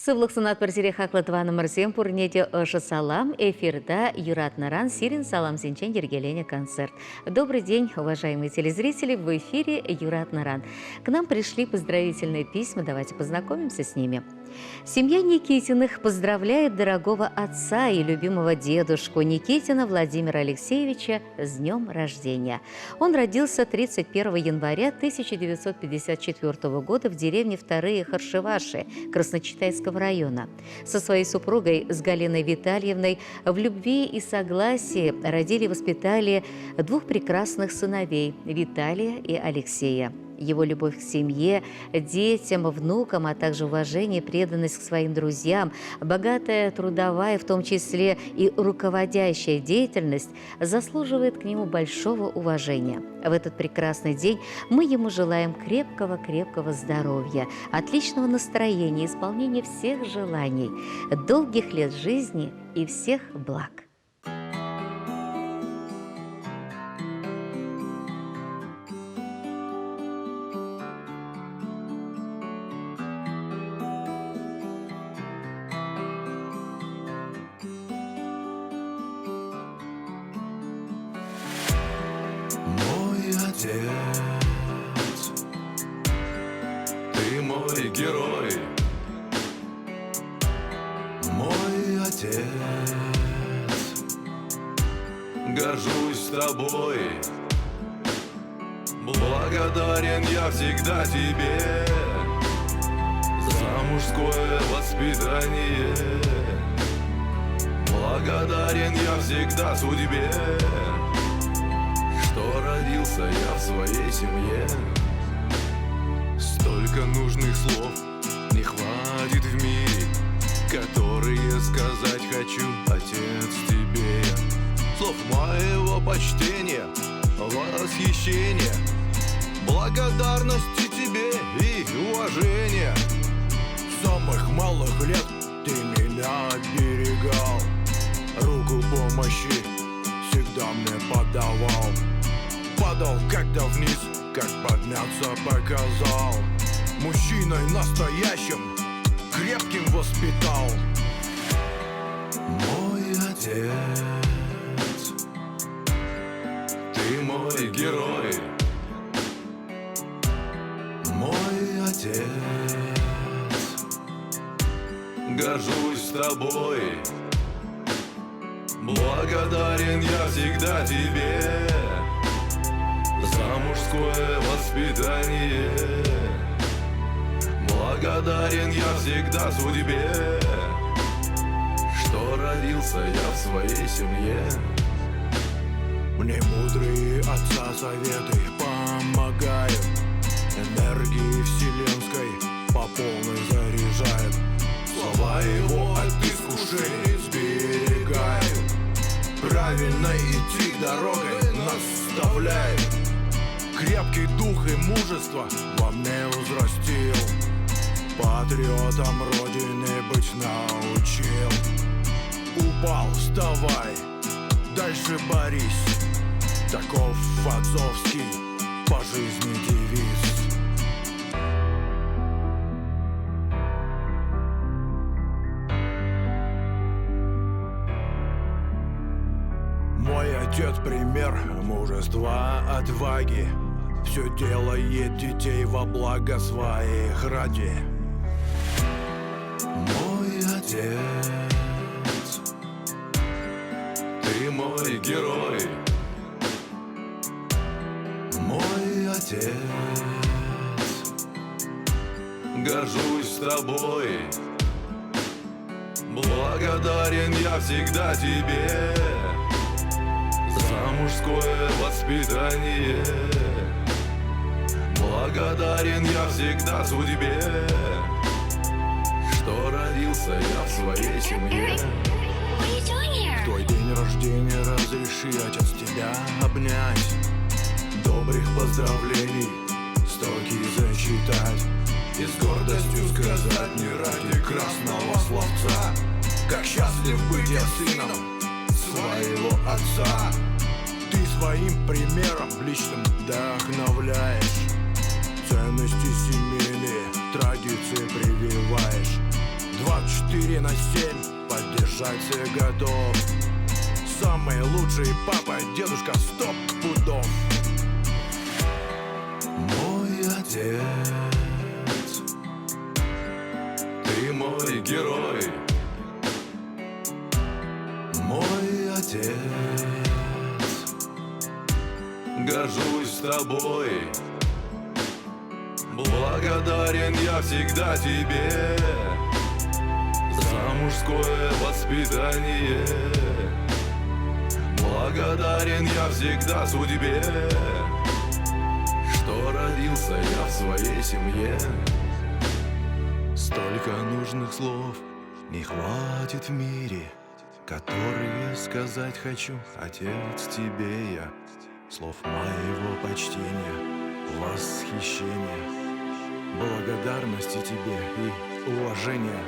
Сывлық сынат бірсере хақлытываны мұрсен пұрнеде ұшы салам, эфирда Юрат Наран, Сирин салам сенчен ергелене концерт. Добрый день, уважаемые телезрители, в эфире Юрат Наран. К нам пришли поздравительные письма, давайте познакомимся с ними. Семья Никитиных поздравляет дорогого отца и любимого дедушку Никитина Владимира Алексеевича с днем рождения. Он родился 31 января 1954 года в деревне Вторые Харшеваши Красночитайского района. Со своей супругой, с Галиной Витальевной, в любви и согласии родили и воспитали двух прекрасных сыновей – Виталия и Алексея. Его любовь к семье, детям, внукам, а также уважение и преданность к своим друзьям, богатая трудовая, в том числе и руководящая деятельность, заслуживает к нему большого уважения. В этот прекрасный день мы ему желаем крепкого-крепкого здоровья, отличного настроения, исполнения всех желаний, долгих лет жизни и всех благ. Отец, ты мой герой, мой отец, горжусь тобой, благодарен я всегда тебе за мужское воспитание, благодарен я всегда судьбе, что родился я в своей семье. Столько нужных слов не хватит в мире, которые сказать хочу, отец, тебе. Слов моего почтения, восхищения, благодарности тебе и уважения. С самых малых лет ты меня оберегал, руку помощи всегда мне подавал. Падал когда вниз, как подняться показал. Мужчиной настоящим, крепким воспитал. Мой отец, ты мой герой, мой отец, горжусь тобой, благодарен я всегда тебе за мужское воспитание, благодарен я всегда судьбе, что родился я в своей семье. Мне мудрые отца советы помогают, энергии вселенской по полной заряжают, слова его от искушений сберегают, правильно идти дорогой наставляет. Крепкий дух и мужество во мне возрастил, патриотом Родины быть научил. Упал, вставай, дальше борись, таков отцовский по жизни девиз. Мой отец пример мужества, отваги, все делает детей во благо своих ради. Мой отец, ты мой герой, мой отец, горжусь тобой, благодарен я всегда тебе за мужское воспитание, благодарен я всегда судьбе, что родился я в своей семье. В твой день рождения разреши, отец, тебя обнять, добрых поздравлений строки зачитать и с гордостью сказать не ради красного словца, как счастлив быть я сыном своего отца. Ты своим примером личным вдохновляешь, ценности семейные, традиции прививаешь. 20 24/7 поддержать всех готов. Самый лучший папа, дедушка 100 пудов. Мой отец, ты мой герой. Мой отец, горжусь тобой. Благодарен я всегда тебе за мужское воспитание. Благодарен я всегда судьбе, что родился я в своей семье. Столько нужных слов не хватит в мире, которые сказать хочу, Отец, тебе я. Слов моего почтения, восхищения, благодарности тебе и уважения.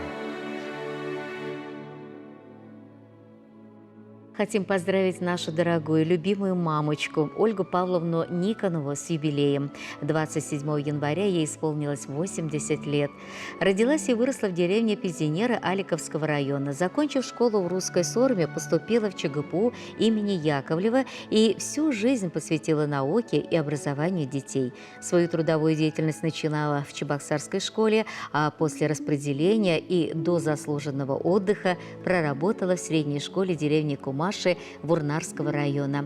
Хотим поздравить нашу дорогую, любимую мамочку Ольгу Павловну Никонову с юбилеем. 27 января ей исполнилось 80 лет. Родилась и выросла в деревне Пизинера Аликовского района. Закончив школу в русской Сорме, поступила в ЧГПУ имени Яковлева и всю жизнь посвятила науке и образованию детей. Свою трудовую деятельность начинала в Чебоксарской школе, а после распределения и до заслуженного отдыха проработала в средней школе деревни Кумаши Бурнарского района.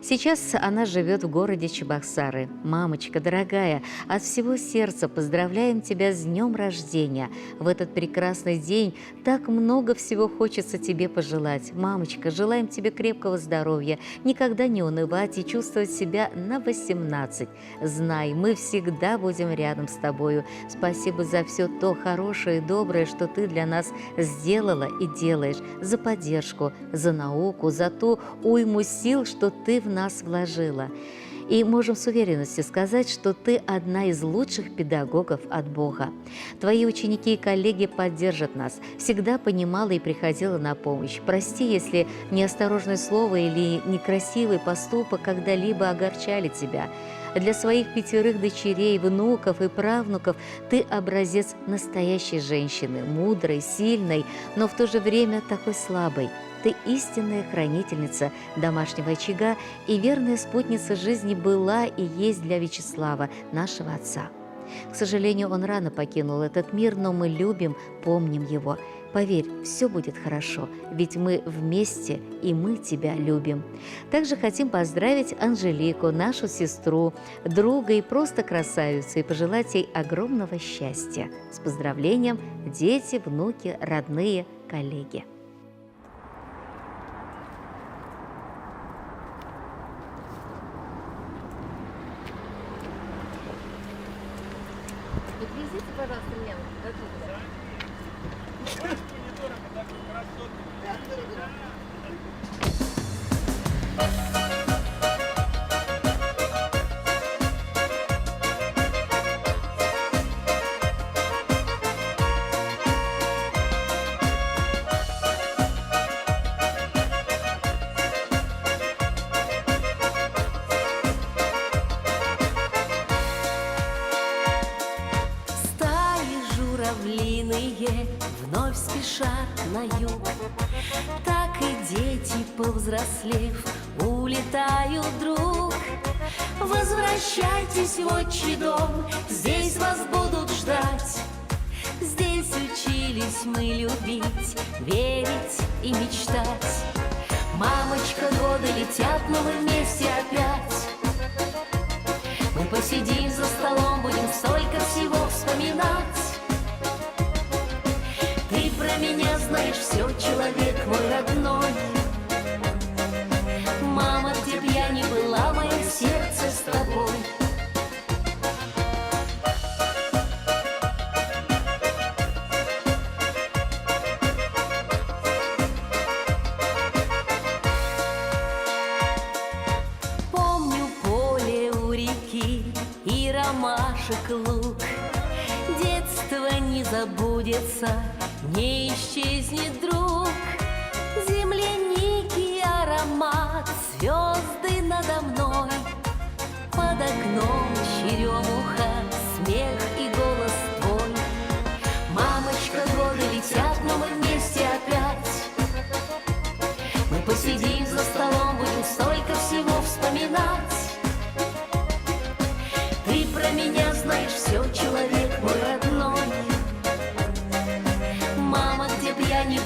Сейчас она живет в городе Чебоксары. Мамочка дорогая, от всего сердца поздравляем тебя с днем рождения. В этот прекрасный день так много всего хочется тебе пожелать. Мамочка, желаем тебе крепкого здоровья, никогда не унывать и чувствовать себя на 18. Знай, мы всегда будем рядом с тобою. Спасибо за все то хорошее и доброе, что ты для нас сделала и делаешь, за поддержку, за науку, за ту уйму сил, что ты в нас вложила. И можем с уверенностью сказать, что ты одна из лучших педагогов от Бога. Твои ученики и коллеги поддержат нас. Всегда понимала и приходила на помощь. Прости, если неосторожное слово или некрасивый поступок когда-либо огорчали тебя. Для своих 5 дочерей, внуков и правнуков ты образец настоящей женщины, мудрой, сильной, но в то же время такой слабой. Ты истинная хранительница домашнего очага и верная спутница жизни была и есть для Вячеслава, нашего отца. К сожалению, он рано покинул этот мир, но мы любим, помним его. Поверь, все будет хорошо, ведь мы вместе, и мы тебя любим. Также хотим поздравить Анжелику, нашу сестру, друга и просто красавицу, и пожелать ей огромного счастья. С поздравлением, дети, внуки, родные, коллеги. Отвезите, пожалуйста, меня оттуда. Журавлиные вновь спешат на юг, так и дети, повзрослев, улетают вдруг. Возвращайтесь в отчий дом, здесь вас будут ждать. Здесь учились мы любить, верить и мечтать. Мамочка, годы летят, но мы вместе опять. Мы посидим за столом, будем столько всего вспоминать. Ты про меня знаешь все, человек мой родной. Мама, где б я ни была, мое сердце с тобой. Помню поле у реки и ромашек луг. Детство не забудется, не исчезнет, друг. Земляники аромат, звезды надо мной. Под окном черемуха, смех и голос твой. Мамочка, годы летят, но мы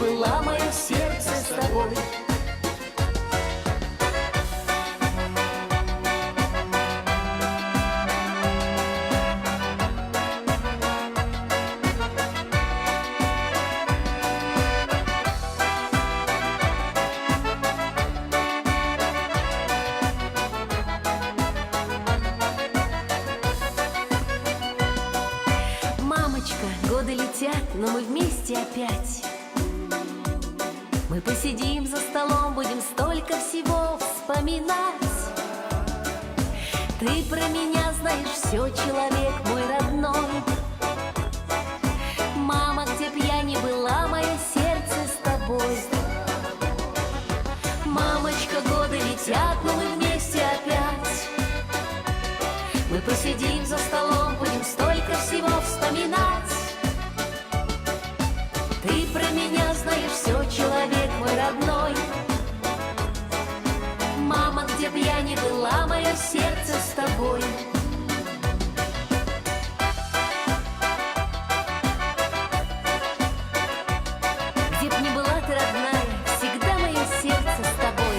было мое сердце с тобой. Мамочка, годы летят, но мы вместе опять. Мы посидим за столом, будем столько всего вспоминать. Ты про меня знаешь все, человек мой родной. Мама, где б я ни была, мое сердце с тобой. Мамочка, годы летят, но мы вместе опять. Мы посидим за столом, будем столько всего вспоминать. Ты про меня знаешь все, человек мой родной. Мама, где б я ни была, мое сердце с тобой. Где б ни была ты, родная, всегда мое сердце с тобой.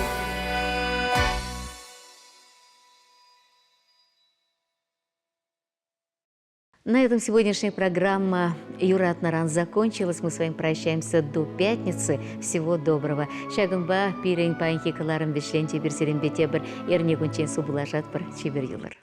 На этом сегодняшняя программа «Юрат Наран» закончилась. Мы с вами прощаемся до пятницы. Всего доброго. Шагынба, пирен паинки каларым бешленте, берсерен бетебір, ерне гунчен субулажат бір чебер юлар.